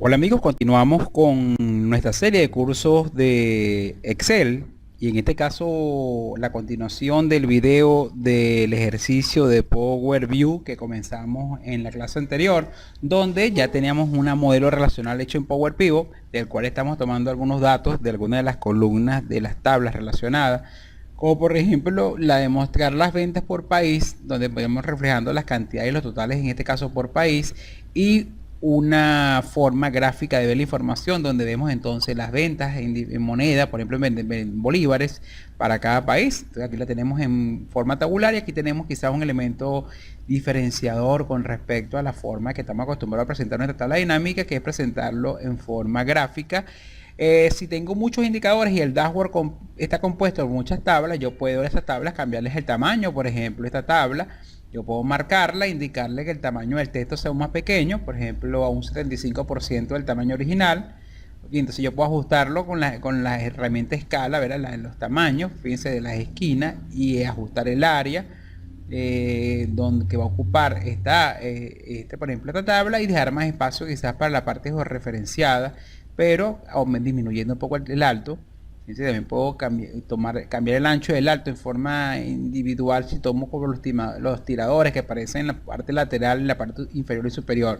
Hola amigos, continuamos con nuestra serie de cursos de Excel y en este caso la continuación del video del ejercicio de Power View que comenzamos en la clase anterior, donde ya teníamos un modelo relacional hecho en Power Pivot, del cual estamos tomando algunos datos de algunas de las columnas de las tablas relacionadas, como por ejemplo la de mostrar las ventas por país, donde podemos reflejando las cantidades y los totales, en este caso por país, y una forma gráfica de ver la información donde vemos entonces las ventas en moneda, por ejemplo en bolívares para cada país. Entonces aquí la tenemos en forma tabular y aquí tenemos quizás un elemento diferenciador con respecto a la forma que estamos acostumbrados a presentar nuestra tabla dinámica, que es presentarlo en forma gráfica. Si tengo muchos indicadores y el dashboard está compuesto por muchas tablas, yo puedo a esas tablas cambiarles el tamaño. Por ejemplo, esta tabla yo puedo marcarla, indicarle que el tamaño del texto sea más pequeño, por ejemplo a un 75% del tamaño original, y entonces yo puedo ajustarlo con la herramienta escala, ¿verdad? Los tamaños, fíjense, de las esquinas, y ajustar el área donde que va a ocupar por ejemplo esta tabla, y dejar más espacio quizás para la parte georreferenciada, pero disminuyendo un poco el alto. Fíjense, también puedo cambiar el ancho del alto en forma individual si tomo como los tiradores que aparecen en la parte lateral, en la parte inferior y superior.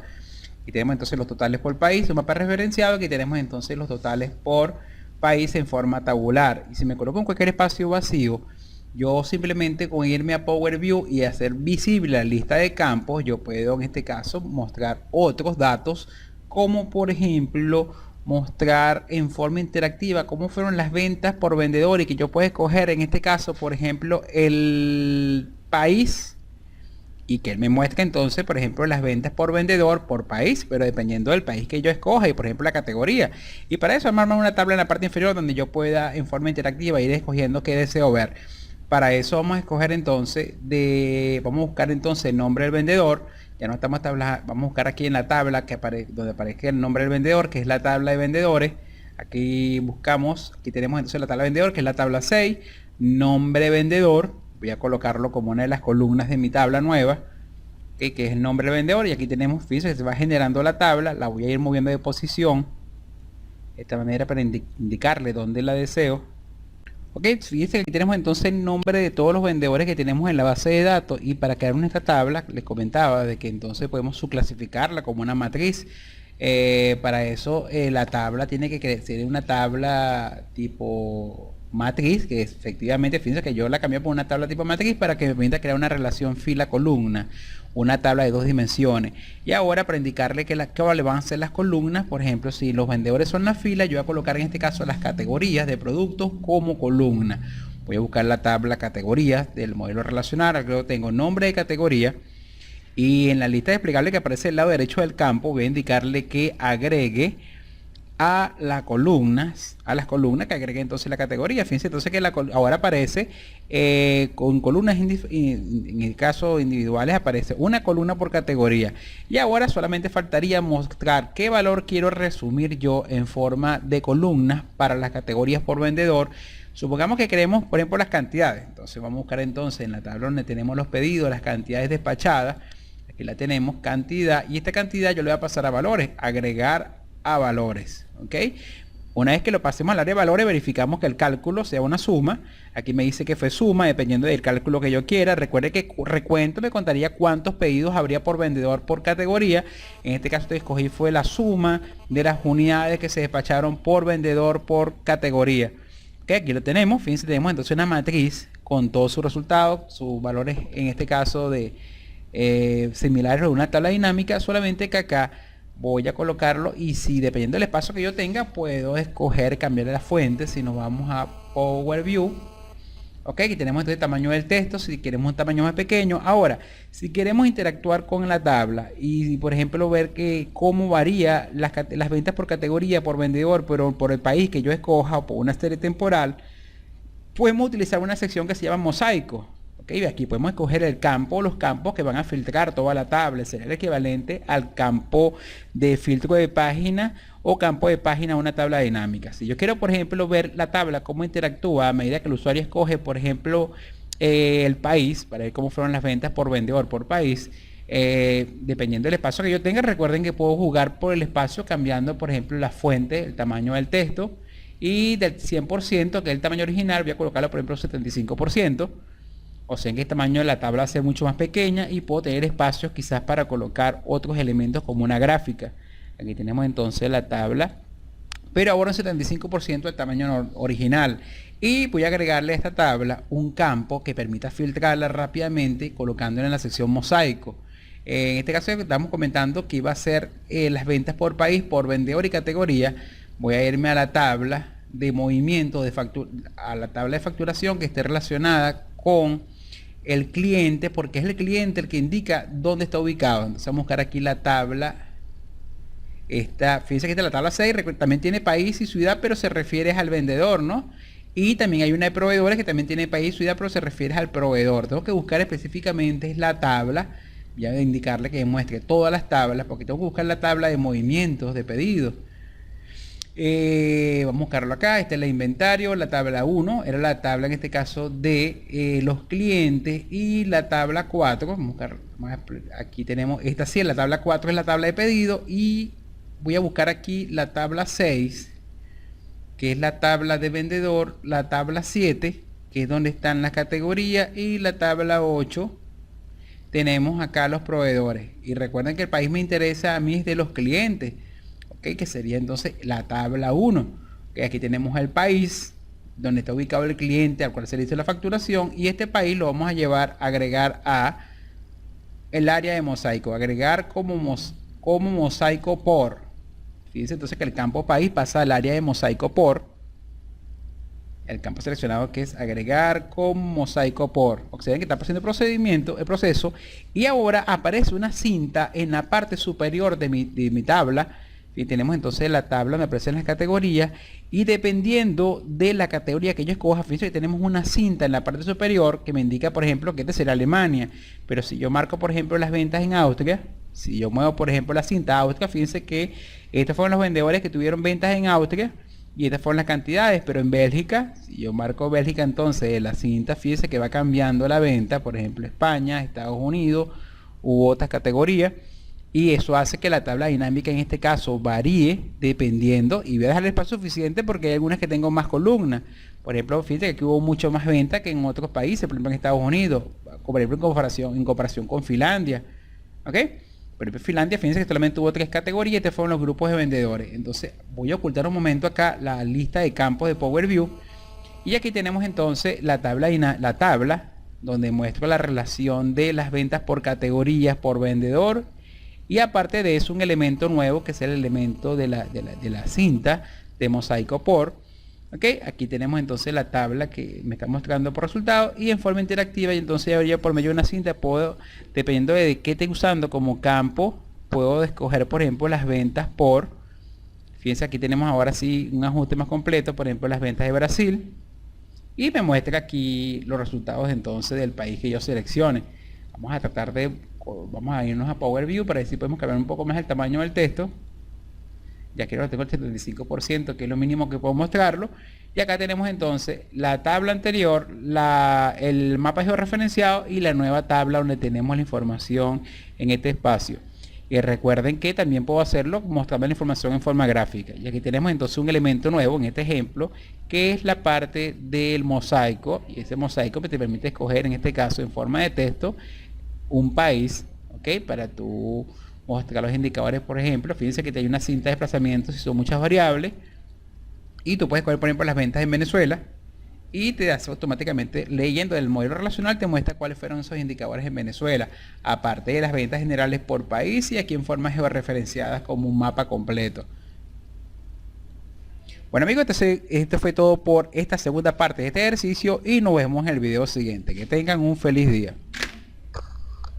Y tenemos entonces los totales por país, un mapa referenciado. Aquí tenemos entonces los totales por país en forma tabular. Y si me coloco en cualquier espacio vacío, yo simplemente con irme a Power View y hacer visible la lista de campos, yo puedo en este caso mostrar otros datos, como por ejemplo mostrar en forma interactiva cómo fueron las ventas por vendedor, y que yo puedo escoger en este caso por ejemplo el país, y que él me muestre entonces por ejemplo las ventas por vendedor por país, pero dependiendo del país que yo escoja y por ejemplo la categoría. Y para eso armarme una tabla en la parte inferior donde yo pueda en forma interactiva ir escogiendo qué deseo ver. Para eso vamos a escoger entonces vamos a buscar entonces el nombre del vendedor. Ya no estamos tabla, vamos a buscar aquí en la tabla donde aparezca el nombre del vendedor, que es la tabla de vendedores. Aquí buscamos, aquí tenemos entonces la tabla de vendedor, que es la tabla 6, nombre de vendedor. Voy a colocarlo como una de las columnas de mi tabla nueva, que es el nombre del vendedor. Y aquí tenemos, fíjense que se va generando la tabla, la voy a ir moviendo de posición de esta manera para indicarle dónde la deseo. Ok, fíjense que aquí tenemos entonces el nombre de todos los vendedores que tenemos en la base de datos, y para crear esta tabla les comentaba de que entonces podemos subclasificarla como una matriz. Para eso la tabla tiene que ser una tabla tipo matriz, que efectivamente, fíjense que yo la cambié por una tabla tipo matriz para que me permita crear una relación fila-columna, una tabla de 2 dimensiones. Y ahora para indicarle que cuáles van a ser las columnas, por ejemplo, si los vendedores son la fila, yo voy a colocar en este caso las categorías de productos como columna. Voy a buscar la tabla categorías del modelo relacional. Luego tengo nombre de categoría, y en la lista desplegable que aparece al lado derecho del campo voy a indicarle que agregue a las columnas que agregue entonces la categoría. Fíjense entonces que ahora aparece con columnas, en el caso individuales aparece una columna por categoría, y ahora solamente faltaría mostrar qué valor quiero resumir yo en forma de columnas para las categorías por vendedor. Supongamos que queremos por ejemplo las cantidades, entonces vamos a buscar entonces en la tabla donde tenemos los pedidos, las cantidades despachadas. Aquí la tenemos, cantidad, y esta cantidad yo le voy a pasar a valores, agregar a valores. ¿Ok? Una vez que lo pasemos al área de valores, verificamos que el cálculo sea una suma. Aquí me dice que fue suma, dependiendo del cálculo que yo quiera. Recuerde que recuento me contaría cuántos pedidos habría por vendedor por categoría. En este caso que escogí fue la suma de las unidades que se despacharon por vendedor por categoría. ¿Ok? Aquí lo tenemos. Fíjense, tenemos entonces una matriz con todos sus resultados, sus valores, en este caso de similares a una tabla dinámica, solamente que acá voy a colocarlo, y si dependiendo del espacio que yo tenga puedo escoger cambiar la fuente. Si nos vamos a Power View, ok, aquí tenemos entonces el tamaño del texto, si queremos un tamaño más pequeño. Ahora, si queremos interactuar con la tabla y por ejemplo ver que cómo varía las ventas por categoría, por vendedor, pero por el país que yo escoja o por una serie temporal, podemos utilizar una sección que se llama mosaico. Okay, aquí podemos escoger el campo, los campos que van a filtrar toda la tabla. Sería el equivalente al campo de filtro de página o campo de página a una tabla dinámica. Si yo quiero, por ejemplo, ver la tabla, cómo interactúa a medida que el usuario escoge, por ejemplo, el país, para ver cómo fueron las ventas por vendedor por país, dependiendo del espacio que yo tenga. Recuerden que puedo jugar por el espacio cambiando, por ejemplo, la fuente, el tamaño del texto, y del 100%, que es el tamaño original, voy a colocarlo, por ejemplo, 75%. O sea, en que el tamaño de la tabla va a ser mucho más pequeña y puedo tener espacios quizás para colocar otros elementos como una gráfica. Aquí tenemos entonces la tabla, pero ahora un 75% del tamaño original. Y voy a agregarle a esta tabla un campo que permita filtrarla rápidamente colocándola en la sección mosaico. En este caso estamos comentando que iba a ser las ventas por país, por vendedor y categoría. Voy a irme a la tabla de movimiento a la tabla de facturación que esté relacionada con el cliente, porque es el cliente el que indica dónde está ubicado. Entonces vamos a buscar aquí la tabla. Fíjense que esta es la tabla 6, también tiene país y ciudad, pero se refiere al vendedor, ¿no? Y también hay una de proveedores que también tiene país y ciudad, pero se refiere al proveedor. Tengo que buscar específicamente la tabla. Voy a indicarle que muestre todas las tablas, porque tengo que buscar la tabla de movimientos, de pedidos. Vamos a buscarlo acá. Esta es la inventario, la tabla 1 era la tabla en este caso de los clientes, y la tabla 4, vamos a buscar, aquí tenemos esta, sí, la tabla 4 es la tabla de pedido, y voy a buscar aquí la tabla 6, que es la tabla de vendedor, la tabla 7, que es donde están las categorías, y la tabla 8 tenemos acá los proveedores. Y recuerden que el país me interesa a mí es de los clientes, que sería entonces la tabla 1. Aquí tenemos el país donde está ubicado el cliente al cual se le hizo la facturación, y este país lo vamos a llevar a agregar a el área de mosaico, agregar como mosaico por. Fíjense entonces que el campo país pasa al área de mosaico por, el campo seleccionado, que es agregar con mosaico por. Observen que está haciendo el proceso, y ahora aparece una cinta en la parte superior de mi tabla. Y tenemos entonces la tabla donde aparecen las categorías, y dependiendo de la categoría que yo escoja, fíjense que tenemos una cinta en la parte superior que me indica, por ejemplo, que este será Alemania. Pero si yo marco, por ejemplo, las ventas en Austria, si yo muevo, por ejemplo, la cinta Austria, fíjense que estos fueron los vendedores que tuvieron ventas en Austria, y estas fueron las cantidades. Pero en Bélgica, si yo marco Bélgica, entonces la cinta, fíjense que va cambiando la venta, por ejemplo, España, Estados Unidos u otras categorías. Y eso hace que la tabla dinámica en este caso varíe dependiendo, y voy a dejar el espacio suficiente porque hay algunas que tengo más columnas. Por ejemplo, fíjense que aquí hubo mucho más venta que en otros países, por ejemplo en Estados Unidos, por ejemplo en comparación con Finlandia. ¿Ok? Por ejemplo, Finlandia, fíjense que solamente hubo 3 categorías, estos fueron los grupos de vendedores. Entonces voy a ocultar un momento acá la lista de campos de Power View, y aquí tenemos entonces la tabla donde muestro la relación de las ventas por categorías, por vendedor. Y aparte de eso, un elemento nuevo que es el elemento de la cinta de mosaico por. ¿Ok? Aquí tenemos entonces la tabla que me está mostrando por resultados y en forma interactiva. Y entonces yo por medio de una cinta puedo, dependiendo de qué esté usando como campo, puedo escoger, por ejemplo, las ventas por. Fíjense, aquí tenemos ahora sí un ajuste más completo, por ejemplo, las ventas de Brasil. Y me muestra aquí los resultados entonces del país que yo seleccione. Vamos a irnos a Power View para ver si podemos cambiar un poco más el tamaño del texto. Ya que ahora tengo el 75%, que es lo mínimo que puedo mostrarlo. Y acá tenemos entonces la tabla anterior, el mapa georreferenciado, y la nueva tabla donde tenemos la información en este espacio. Y recuerden que también puedo hacerlo mostrando la información en forma gráfica. Y aquí tenemos entonces un elemento nuevo en este ejemplo, que es la parte del mosaico. Y ese mosaico te permite escoger, en este caso en forma de texto, un país, ¿ok? Para tú mostrar los indicadores, por ejemplo. Fíjense que te hay una cinta de desplazamientos y son muchas variables. Y tú puedes escoger, por ejemplo, las ventas en Venezuela, y te hace automáticamente, leyendo el modelo relacional, te muestra cuáles fueron esos indicadores en Venezuela, aparte de las ventas generales por país, y aquí en forma georreferenciadas como un mapa completo. Bueno amigos, esto fue todo por esta segunda parte de este ejercicio, y nos vemos en el video siguiente. Que tengan un feliz día.